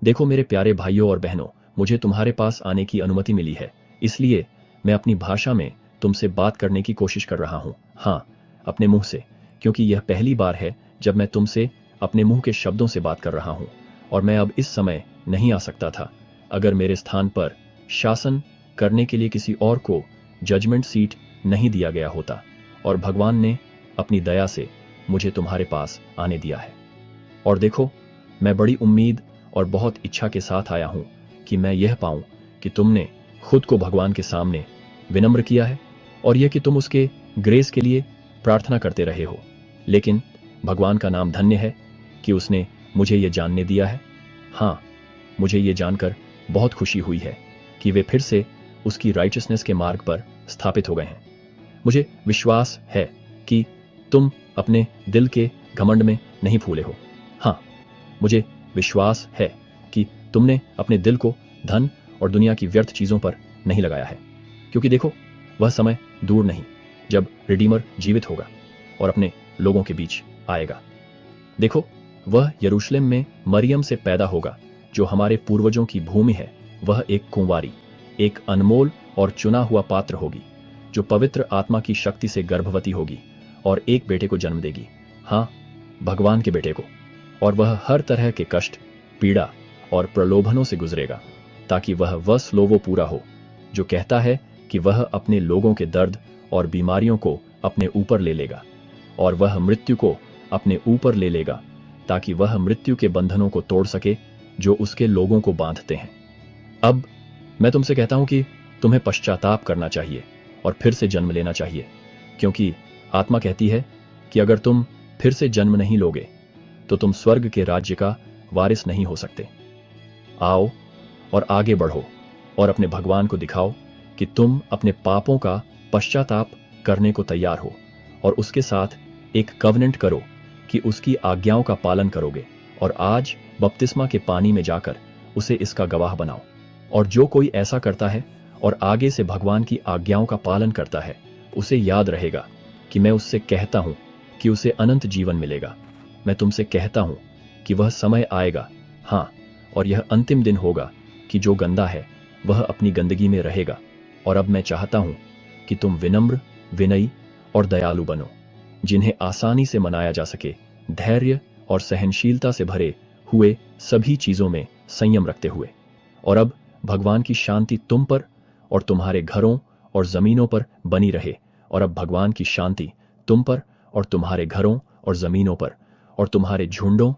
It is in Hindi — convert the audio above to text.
देखो मेरे प्यारे भाइयों और बहनों, मुझे तुम्हारे पास आने की अनुमति मिली है, इसलिए मैं अपनी भाषा में तुमसे बात करने की कोशिश कर रहा हूँ। हाँ, अपने मुंह से, क्योंकि यह पहली बार है जब मैं तुमसे अपने मुंह के शब्दों से बात कर रहा हूँ, और मैं अब इस समय नहीं आ सकता था। अगर मेरे स्थान पर शासन करने के लिए किसी और को जजमेंट सीट नहीं दिया गया होता, और भगवान ने अपनी दया से मुझे तुम्हारे पास आने दिया है। और देखो, मैं बड़ी उम्मीद और बहुत इच्छा के साथ आया हूं कि मैं यह पाऊं कि तुमने खुद को भगवान के सामने विनम्र किया है, और यह कि तुम उसके ग्रेस के लिए प्रार्थना करते रहे हो। लेकिन भगवान का नाम धन्य है कि उसने मुझे यह जानने दिया है। हाँ, मुझे ये जानकर बहुत खुशी हुई है कि वे फिर से उसकी राइचसनेस के मार्ग पर स्थापित हो गए हैं। मुझे विश्वास है कि तुम अपने दिल के घमंड में नहीं फूले हो। हाँ, मुझे विश्वास है कि तुमने अपने दिल को धन और दुनिया की व्यर्थ चीजों पर नहीं लगाया है, क्योंकि देखो, वह समय दूर नहीं जब रिडीमर जीवित होगा और अपने लोगों के बीच आएगा। देखो, वह यरूशलेम में मरियम से पैदा होगा, जो हमारे पूर्वजों की भूमि है। वह एक कुंवारी, एक अनमोल और चुना हुआ पात्र होगी, जो पवित्र आत्मा की शक्ति से गर्भवती होगी और एक बेटे को जन्म देगी। हाँ, भगवान के बेटे को। और वह हर तरह के कष्ट, पीड़ा और प्रलोभनों से गुजरेगा, ताकि वह स्लोवो पूरा हो, जो कहता है कि वह अपने लोगों के दर्द और बीमारियों को अपने ऊपर ले लेगा, और वह मृत्यु को अपने ऊपर ले लेगा, ताकि वह मृत्यु के बंधनों को तोड़ सके जो उसके लोगों को बांधते हैं। अब मैं तुमसे कहता हूं कि तुम्हें पश्चाताप करना चाहिए और फिर से जन्म लेना चाहिए, क्योंकि आत्मा कहती है कि अगर तुम फिर से जन्म नहीं लोगे तो तुम स्वर्ग के राज्य का वारिस नहीं हो सकते। आओ और आगे बढ़ो और अपने भगवान को दिखाओ कि तुम अपने पापों का पश्चाताप करने को तैयार हो, और उसके साथ एक कवनेंट करो कि उसकी आज्ञाओं का पालन करोगे, और आज बपतिस्मा के पानी में जाकर उसे इसका गवाह बनाओ। और जो कोई ऐसा करता है और आगे से भगवान की आज्ञाओं का पालन करता है, उसे याद रहेगा कि मैं उससे कहता हूं कि उसे अनंत जीवन मिलेगा। मैं तुमसे कहता हूं कि वह समय आएगा, हाँ, और यह अंतिम दिन होगा कि जो गंदा है वह अपनी गंदगी में रहेगा। और अब मैं चाहता हूं कि तुम विनम्र, विनयी और दयालु बनो, जिन्हें आसानी से मनाया जा सके, धैर्य और सहनशीलता से भरे हुए, सभी चीजों में संयम रखते हुए। और अब भगवान की शांति तुम पर और तुम्हारे घरों और जमीनों पर बनी रहे। और अब भगवान की शांति तुम पर और तुम्हारे घरों और जमीनों पर और तुम्हारे झुंडों